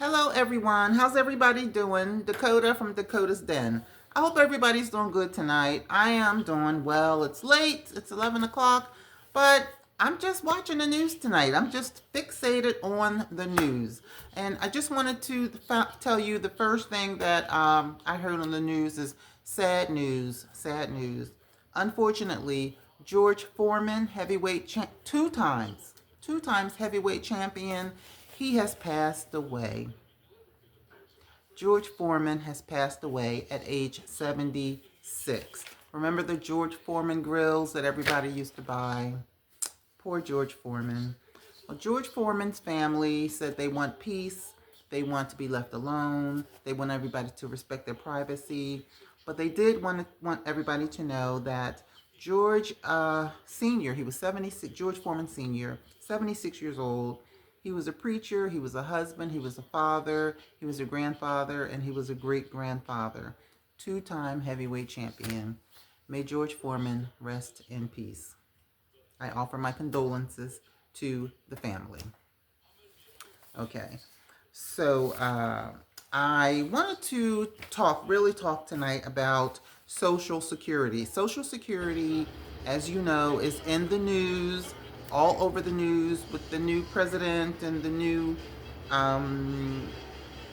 Hello, everyone. How's everybody doing? Dakota from Dakota's Den. I hope everybody's doing good tonight. I am doing well. It's late, it's 11 o'clock, but I'm just watching the news tonight. I'm just fixated on the news. And I just wanted to tell you the first thing that I heard on the news is sad news, sad news. Unfortunately, George Foreman, two times heavyweight champion, he has passed away. George Foreman has passed away at age 76. Remember the George Foreman grills that everybody used to buy? Poor George Foreman. Well, George Foreman's family said they want peace. They want to be left alone. They want everybody to respect their privacy. But they did want everybody to know that George Sr., he was 76, George Foreman Sr., 76 years old. He was a preacher, he was a husband, he was a father, he was a grandfather, and he was a great-grandfather. Two-time heavyweight champion. May George Foreman rest in peace. I offer my condolences to the family. Okay, so I wanted to really talk tonight about Social Security. Social Security, as you know, is in the news, all over the news with the new president and the new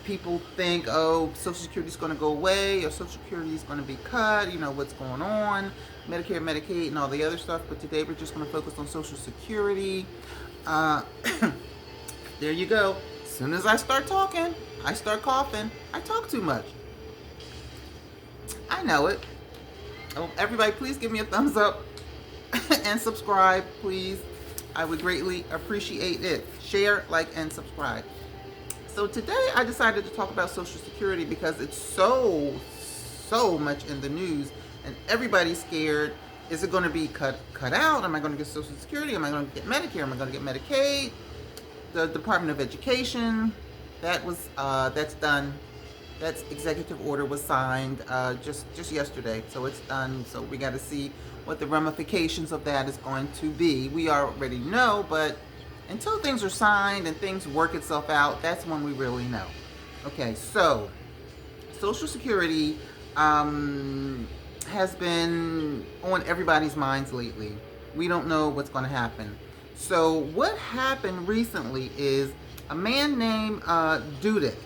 people think, oh, Social Security is going to go away or Social Security is going to be cut, you know, what's going on, Medicare, Medicaid, and all the other stuff. But today we're just going to focus on Social Security. Uh, there you go. As soon as I start talking, I start coughing. I talk too much. I know it. Oh, everybody, please give me a thumbs up and subscribe, please. I would greatly appreciate it. Share, like, and subscribe. So today I decided to talk about Social Security because it's so much in the news and everybody's scared. Is it going to be cut out? Am I going to get Social Security? Am I going to get Medicare? Am I going to get Medicaid? The Department of Education, that's done. That executive order was signed just yesterday, so it's done. So we got to see what the ramifications of that is going to be. We already know, but until things are signed and things work itself out, that's when we really know. Okay, so Social Security has been on everybody's minds lately. We don't know what's going to happen. So what happened recently is a man named Dudick.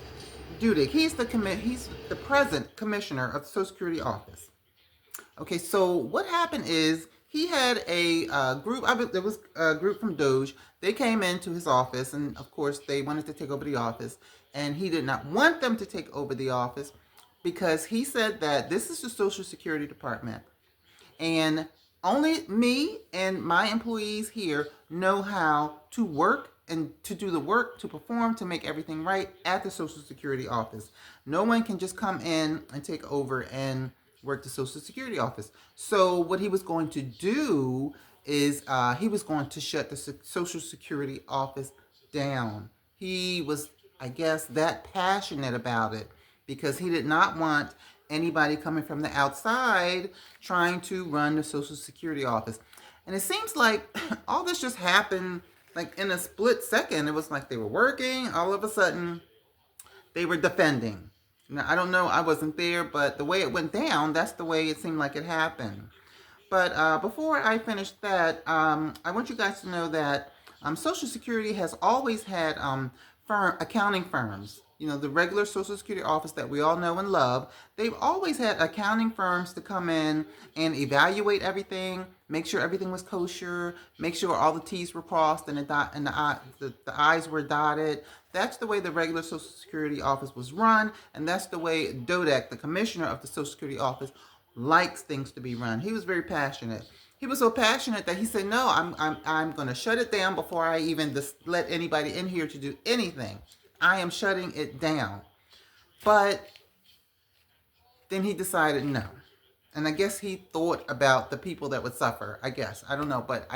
He's the present commissioner of the Social Security office. Okay, so what happened is he had a group. There was a group from Doge. They came into his office, and of course, they wanted to take over the office. And he did not want them to take over the office because he said that this is the Social Security Department, and only me and my employees here know how to work and to do the work, to perform, to make everything right at the Social Security office. No one can just come in and take over and work the Social Security office. So what he was going to do is he was going to shut the Social Security office down. He was, I guess, that passionate about it because he did not want anybody coming from the outside trying to run the Social Security office. And it seems like all this just happened like in a split second. It was like they were working, all of a sudden they were defending. Now, I don't know, I wasn't there, but the way it went down, that's the way it seemed like it happened. But before I finish that, I want you guys to know that Social Security has always had accounting firms. You know, the regular Social Security office that we all know and love, they've always had accounting firms to come in and evaluate everything, make sure everything was kosher, make sure all the T's were crossed and the I's were dotted. That's the way the regular Social Security office was run, and that's the way Dodek, the commissioner of the Social Security office, likes things to be run. He was very passionate. He was so passionate that he said, "No, I'm going to shut it down before I even let anybody in here to do anything. I am shutting it down." But then he decided no. And I guess he thought about the people that would suffer. I guess. I don't know. But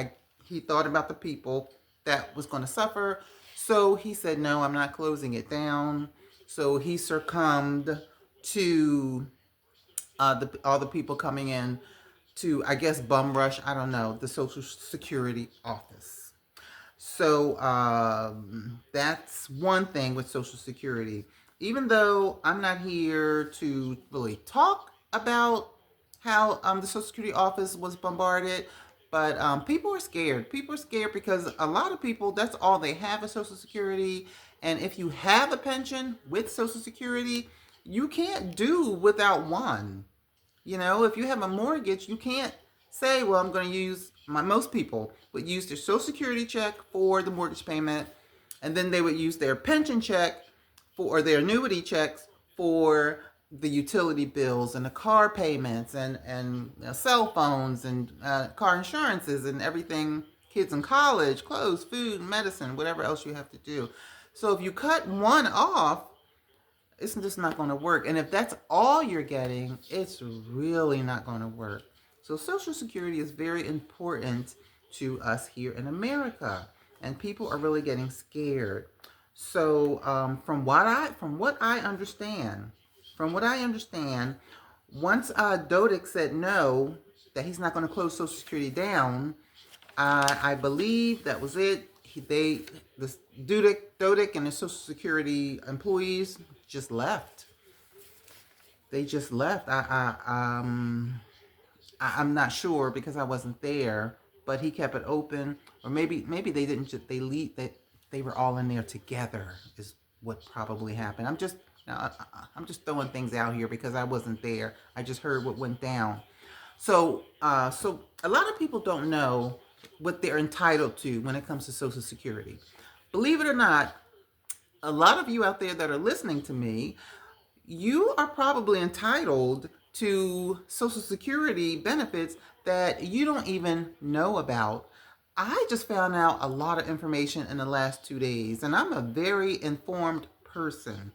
he thought about the people that was going to suffer. So he said, no, I'm not closing it down. So he succumbed to all the people coming in to, I guess, bum rush, I don't know, the Social Security office. So that's one thing with Social Security. Even though I'm not here to really talk about how the Social Security office was bombarded, but people are scared. People are scared because a lot of people, that's all they have is Social Security. And if you have a pension with Social Security, you can't do without one. You know, if you have a mortgage, you can't say, well, I'm going to use most people would use their Social Security check for the mortgage payment, and then they would use their pension check for, or their annuity checks for the utility bills and the car payments and cell phones and car insurances and everything, kids in college, clothes, food, medicine, whatever else you have to do. So if you cut one off, it's just not going to work. And if that's all you're getting, it's really not going to work. So Social Security is very important to us here in America, and people are really getting scared. So from what I understand, once Dodick said no, that he's not going to close Social Security down, I believe that was it. The Dodick and the Social Security employees just left. They just left. I'm not sure because I wasn't there, but he kept it open, or maybe they didn't. They leave. They were all in there together. Is what probably happened. I'm just throwing things out here because I wasn't there. I just heard what went down. So a lot of people don't know what they're entitled to when it comes to Social Security. Believe it or not, a lot of you out there that are listening to me, you are probably entitled to Social Security benefits that you don't even know about. I just found out a lot of information in the last 2 days, and I'm a very informed person.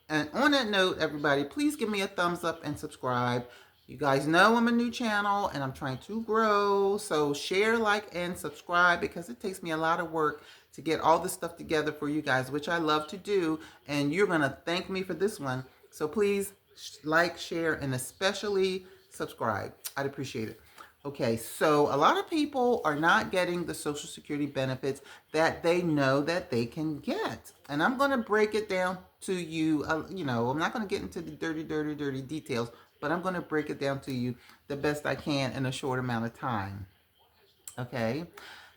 And on that note, everybody, please give me a thumbs up and subscribe. You guys know I'm a new channel and I'm trying to grow. So share, like, and subscribe because it takes me a lot of work to get all this stuff together for you guys, which I love to do. And you're going to thank me for this one. So please like, share, and especially subscribe. I'd appreciate it. Okay, so a lot of people are not getting the Social Security benefits that they know that they can get. And I'm going to break it down to you. I'm not going to get into the dirty details, but I'm going to break it down to you the best I can in a short amount of time. Okay,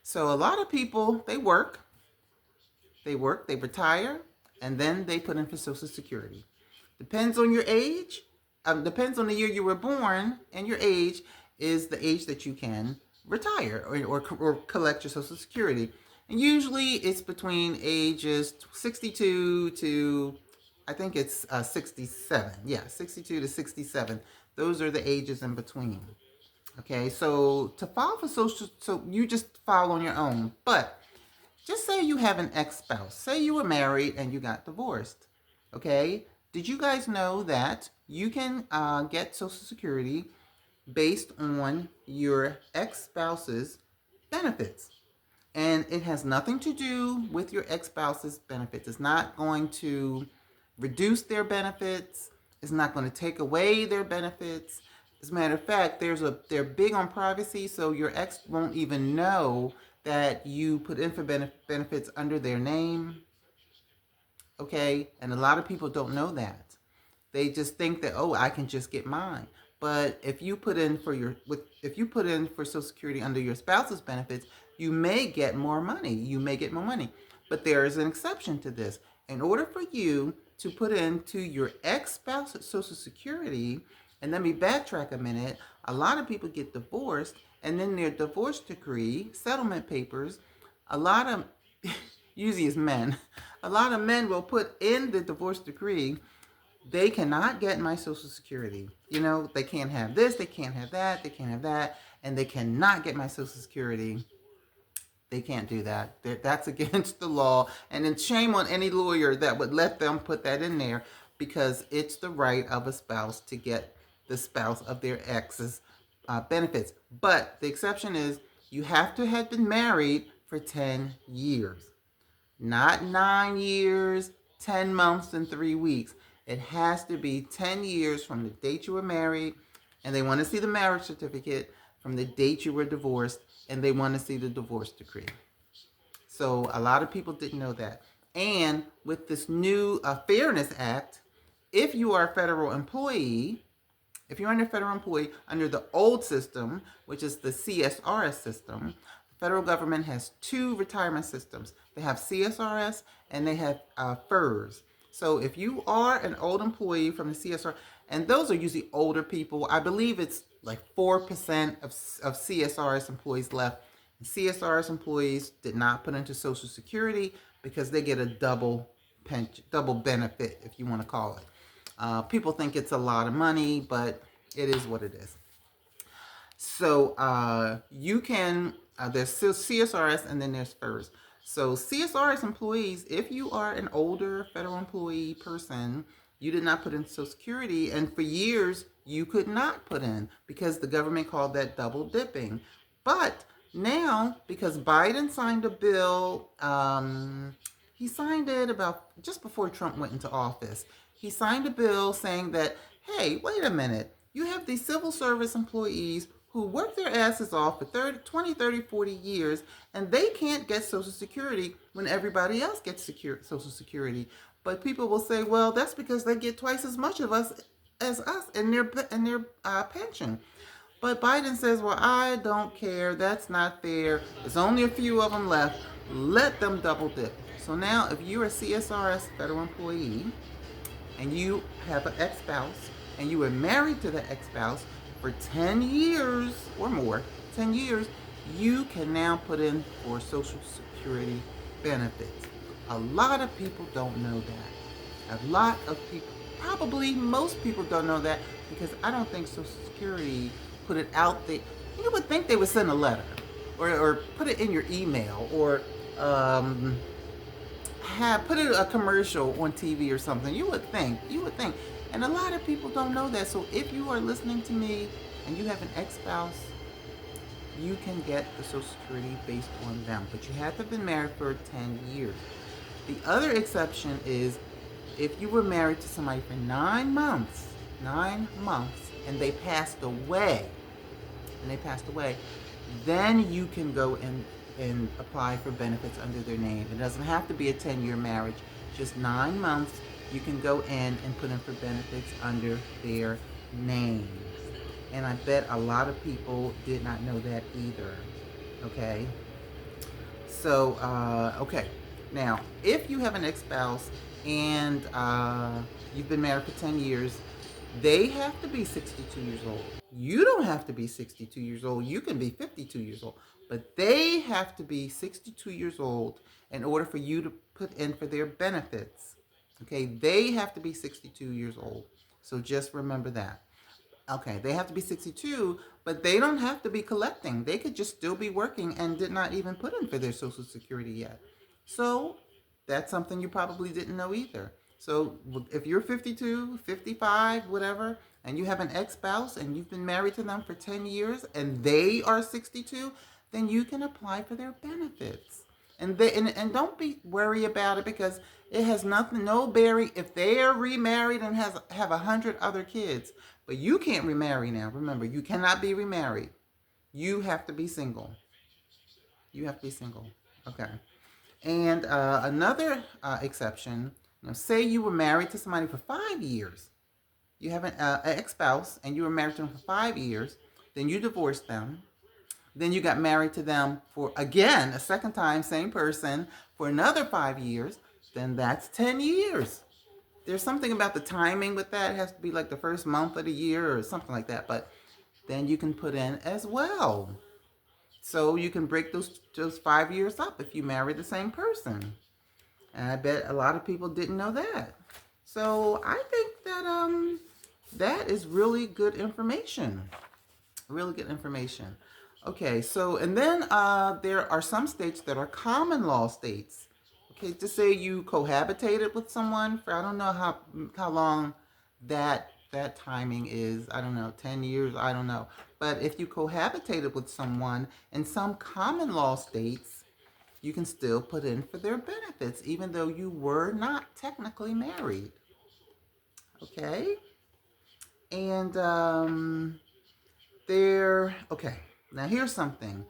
so a lot of people, they retire, and then they put in for Social Security. Depends on your age, depends on the year you were born, and your age is the age that you can retire or collect your Social Security. And usually it's between ages 62 to, I think it's 67. Yeah, 62 to 67. Those are the ages in between. Okay, so to file for Social, so you just file on your own. But just say you have an ex-spouse. Say you were married and you got divorced. Okay, did you guys know that you can get Social Security based on your ex-spouse's benefits? And it has nothing to do with your ex-spouse's benefits. It's not going to reduce their benefits. It's not going to take away their benefits. As a matter of fact, they're big on privacy, so your ex won't even know that you put in for benefits under their name. Okay, and a lot of people don't know that. They just think that, oh, I can just get mine. But if you put in for Social Security under your spouse's benefits, you may get more money. But there is an exception to this. In order for you to put into your ex-spouse's Social Security, and let me backtrack a minute, a lot of people get divorced, and then their divorce decree, settlement papers, a lot of, usually it's men, a lot of men will put in the divorce decree, they cannot get my Social Security. They can't have this, they can't have that, and they cannot get my Social Security. They can't do that. That's against the law. And then shame on any lawyer that would let them put that in there, because it's the right of a spouse to get the spouse of their ex's benefits. But the exception is you have to have been married for 10 years. Not 9 years, 10 months, and 3 weeks. It has to be 10 years from the date you were married, and they want to see the marriage certificate from the date you were divorced, and they want to see the divorce decree. So a lot of people didn't know that. And with this new Fairness Act, if you are a federal employee, if you're under federal employee under the old system, which is the CSRS system, the federal government has two retirement systems. They have CSRS and they have FERS. So if you are an old employee from the CSR, and those are usually older people, I believe it's like 4% of CSRS employees left. And CSRS employees did not put into Social Security because they get a double pension, double benefit, if you want to call it. People think it's a lot of money, but it is what it is. So you can, there's still CSRS and then there's FERS. So CSRS employees, if you are an older federal employee person, you did not put in Social Security, and for years you could not put in because the government called that double dipping. But now, because Biden signed a bill, he signed it about just before Trump went into office. He signed a bill saying that, hey, wait a minute, you have these civil service employees who work their asses off for 30, 20, 30, 40 years, and they can't get Social Security when everybody else gets Social Security. But people will say, well, that's because they get twice as much of us as us in their pension. But Biden says, well, I don't care. That's not fair. There's only a few of them left. Let them double dip. So now if you're a CSRS federal employee and you have an ex-spouse and you were married to the ex-spouse for 10 years or more, 10 years, you can now put in for Social Security benefits. A lot of people don't know that. A lot of people, probably most people don't know that because I don't think Social Security put it out there. You would think they would send a letter or put it in your email or put a commercial on TV or something. You would think. And a lot of people don't know that. So if you are listening to me and you have an ex-spouse, you can get the Social Security based on them. But you have to have been married for 10 years. The other exception is if you were married to somebody for 9 months, and they passed away, then you can go and apply for benefits under their name. It doesn't have to be a 10-year marriage, just 9 months. You can go in and put in for benefits under their names. And I bet a lot of people did not know that either. Okay? So, okay. Now, if you have an ex-spouse and you've been married for 10 years, they have to be 62 years old. You don't have to be 62 years old. You can be 52 years old. But they have to be 62 years old in order for you to put in for their benefits. Okay, they have to be 62 years old. So just remember that. Okay, they have to be 62, but they don't have to be collecting. They could just still be working and did not even put in for their Social Security yet. So that's something you probably didn't know either. So if you're 52, 55, whatever, and you have an ex-spouse and you've been married to them for 10 years and they are 62, then you can apply for their benefits. And don't be worry about it because it has no bearing if they are remarried and have 100 other kids. But you can't remarry now. Remember, you cannot be remarried. You have to be single. Okay. And another exception, say you were married to somebody for 5 years. You have an ex-spouse and you were married to them for 5 years. Then you divorced them. Then you got married to them for, again, a second time, same person, for another 5 years. Then that's 10 years. There's something about the timing with that. It has to be like the first month of the year or something like that. But then you can put in as well. So you can break those 5 years up if you marry the same person. And I bet a lot of people didn't know that. So I think that that is really good information. Really good information. Okay, so and then there are some states that are common law states. Okay, to say you cohabitated with someone for, I don't know how long that timing is. I don't know, 10 years, I don't know. But if you cohabitated with someone in some common law states, you can still put in for their benefits even though you were not technically married. Okay? And okay, now here's something.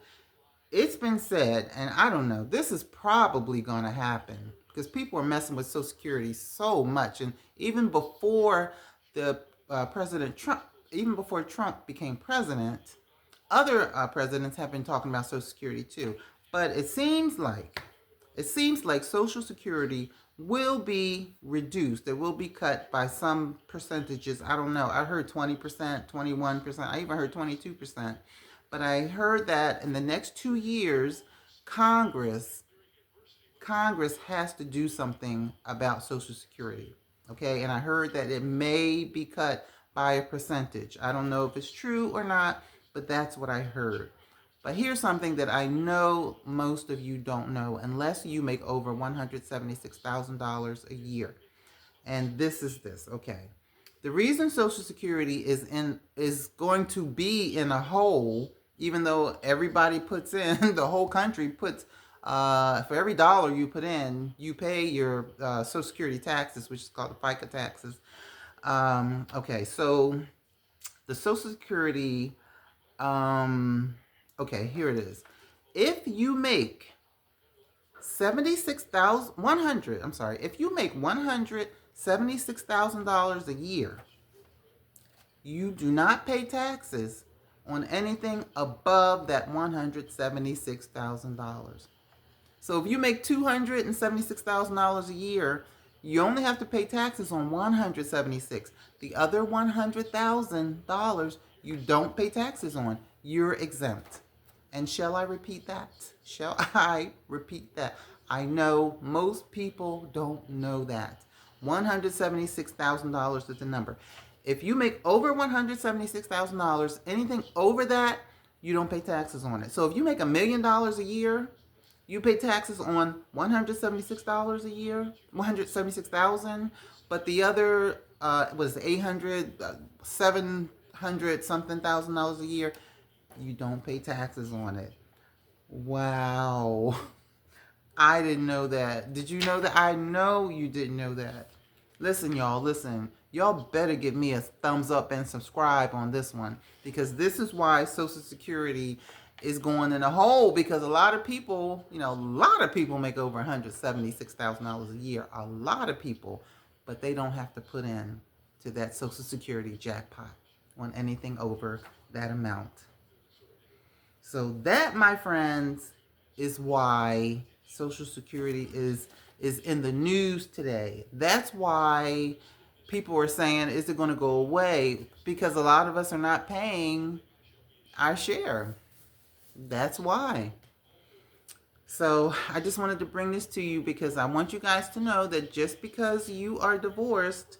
it's been said, and I don't know, this is probably going to happen because people are messing with Social Security so much. And even before the President Trump, even before Trump became president, other presidents have been talking about Social Security too. But it seems like Social Security will be reduced. It will be cut by some percentages. I don't know. I heard 20%, 21%. I even heard 22%. But I heard that in the next 2 years, Congress Congress has to do something about Social Security. Okay, and I heard that it may be cut by a percentage. I don't know if it's true or not, but that's what I heard. But here's something that I know most of you don't know unless you make over $176,000 a year. And this, okay. The reason Social Security is going to be in a hole, even though everybody puts in, the whole country puts, for every dollar you put in, you pay your Social Security taxes, which is called the FICA taxes. Okay, so the Social Security, okay, here it is. If you make 76,000 100, I'm sorry, if you make $176,000 a year, you do not pay taxes on anything above that $176,000. So if you make $276,000 a year, you only have to pay taxes on 176. The other $100,000 you don't pay taxes on. You're exempt. And shall I repeat that? Shall I repeat that? I know most people don't know that. $176,000 is the number. If you make over $176,000, anything over that, you don't pay taxes on it. So if you make $1 million a year, you pay taxes on $176 a year, $176,000, but the other was 800, 700 something $1,000 a year, you don't pay taxes on it. Wow. I didn't know that. Did you know that? I know you didn't know that. Listen, y'all, listen. Y'all better give me a thumbs up and subscribe on this one, because this is why Social Security is going in a hole, because a lot of people, a lot of people make over $176,000 a year. A lot of people, but they don't have to put in to that Social Security jackpot on anything over that amount. So that, my friends, is why Social Security is in the news today. That's why people are saying, is it going to go away? Because a lot of us are not paying our share. That's why. So I just wanted to bring this to you because I want you guys to know that just because you are divorced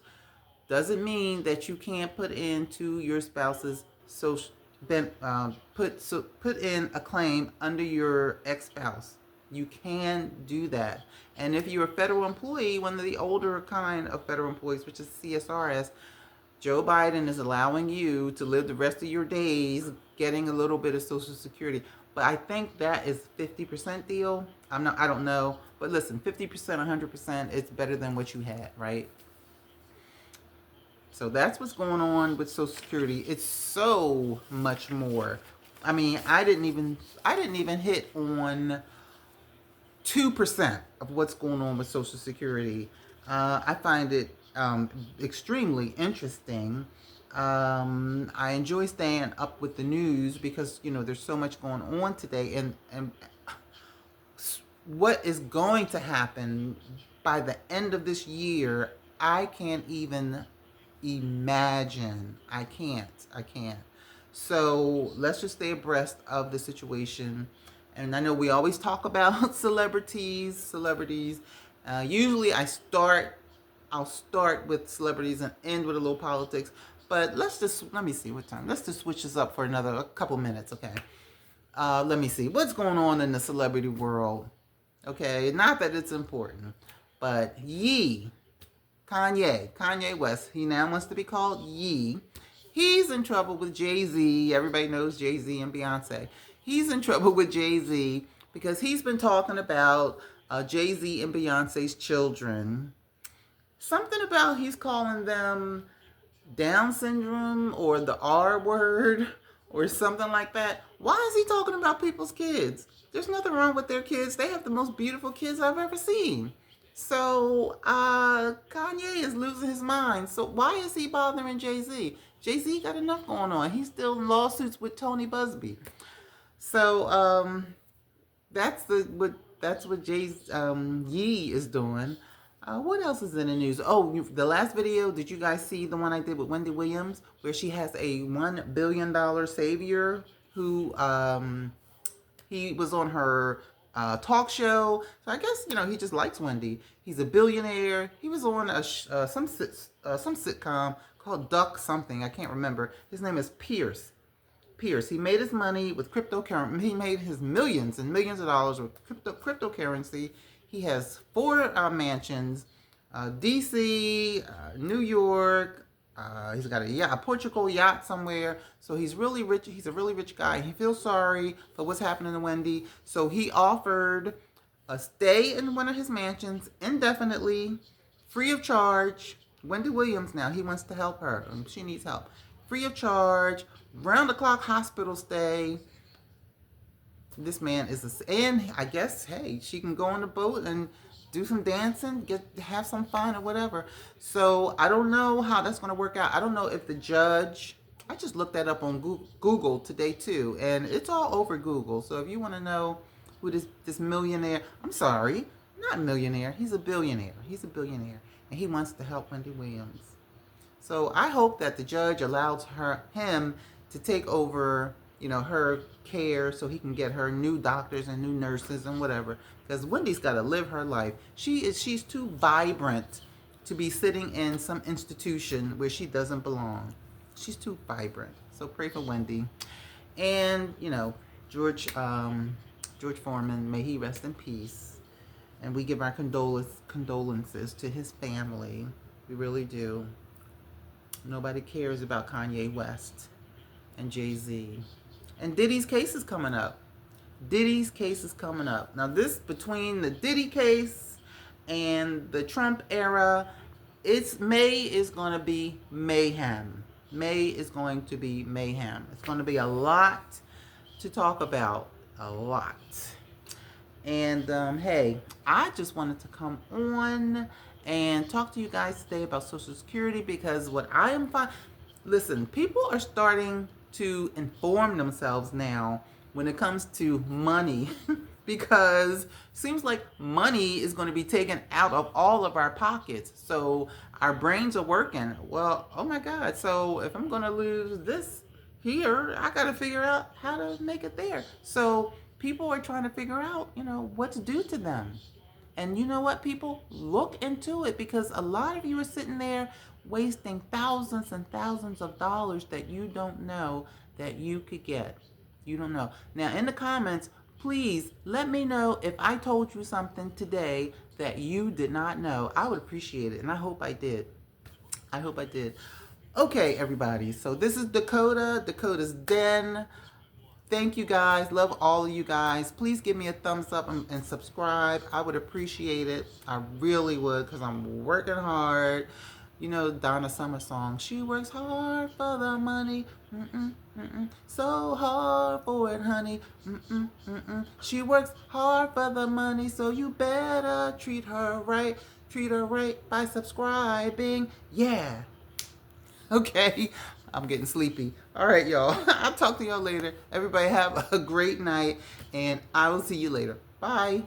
doesn't mean that you can't put into your spouse's social put in a claim under your ex-spouse. You can do that. And if you're a federal employee, one of the older kind of federal employees, which is CSRS, Joe Biden is allowing you to live the rest of your days getting a little bit of Social Security. But I think that is 50% deal. I don't know. But listen, 50%, 100%, it's better than what you had, right? So that's what's going on with Social Security. It's so much more. I mean, I didn't even hit on 2% of what's going on with Social Security. I find it extremely interesting. I enjoy staying up with the news because there's so much going on today, and what is going to happen by the end of this year, I can't even imagine. I can't. So let's just stay abreast of the situation. And I know we always talk about celebrities. Usually I'll start with celebrities and end with a little politics. But let me see what time. Let's just switch this up for a couple minutes, okay? Let me see. What's going on in the celebrity world? Okay, not that it's important, but Kanye West, he now wants to be called Ye. He's in trouble with Jay-Z. Everybody knows Jay-Z and Beyonce. He's in trouble with Jay-Z because he's been talking about Jay-Z and Beyonce's children. Something about he's calling them Down syndrome or the R word or something like that. Why is he talking about people's kids? There's nothing wrong with their kids. They have the most beautiful kids I've ever seen. So Kanye is losing his mind. So why is he bothering Jay-Z? Jay-Z got enough going on. He's still in lawsuits with Tony Busby. So that's what Jay's Yee is doing. What else is in the news? Oh, the last video, did you guys see the one I did with Wendy Williams, where she has a $1 billion savior who he was on her talk show. So I guess, he just likes Wendy. He's a billionaire. He was on some sitcom called Duck something. I can't remember. His name is Pierce. He made his money with cryptocurrency. He made his millions and millions of dollars with cryptocurrency. He has 4 mansions, DC, New York. He's got a Portugal yacht somewhere. So he's really rich. He's a really rich guy. He feels sorry for what's happening to Wendy. So he offered a stay in one of his mansions indefinitely, free of charge. Wendy Williams now, he wants to help her. She needs help. Free of charge, round-the-clock hospital stay. This man is and I guess, hey, she can go on the boat and do some dancing, have some fun or whatever. So I don't know how that's going to work out. I don't know if the judge, I just looked that up on Google today too, and it's all over Google. So if you want to know who this millionaire, I'm sorry, not millionaire, he's a billionaire. He's a billionaire, and he wants to help Wendy Williams. So I hope that the judge allows him to take over, her care, so he can get her new doctors and new nurses and whatever. Because Wendy's got to live her life. She's too vibrant to be sitting in some institution where she doesn't belong. She's too vibrant. So pray for Wendy. And George Foreman, may he rest in peace. And we give our condolences to his family. We really do. Nobody cares about Kanye West and Jay-Z. And Diddy's case is coming up. Now this, between the Diddy case and the Trump era, May is going to be mayhem. It's going to be a lot to talk about. A lot. And hey, I just wanted to come on and talk to you guys today about Social Security, because what I am listen, people are starting to inform themselves now when it comes to money because it seems like money is going to be taken out of all of our pockets. So our brains are working. Well, oh my God. So if I'm going to lose this here, I got to figure out how to make it there. So people are trying to figure out, what's due to them. And you know what, people? Look into it, because a lot of you are sitting there wasting thousands and thousands of dollars that you don't know that you could get. You don't know. Now, in the comments, please let me know if I told you something today that you did not know. I would appreciate it, and I hope I did. Okay, everybody. So this is Dakota's Den. Thank you guys. Love all of you guys. Please give me a thumbs up and subscribe. I would appreciate it. I really would, because I'm working hard. Donna Summer song. She works hard for the money. So hard for it, honey. She works hard for the money, so you better treat her right. Treat her right by subscribing. Yeah. Okay. I'm getting sleepy. All right, y'all. I'll talk to y'all later. Everybody have a great night, and I will see you later. Bye.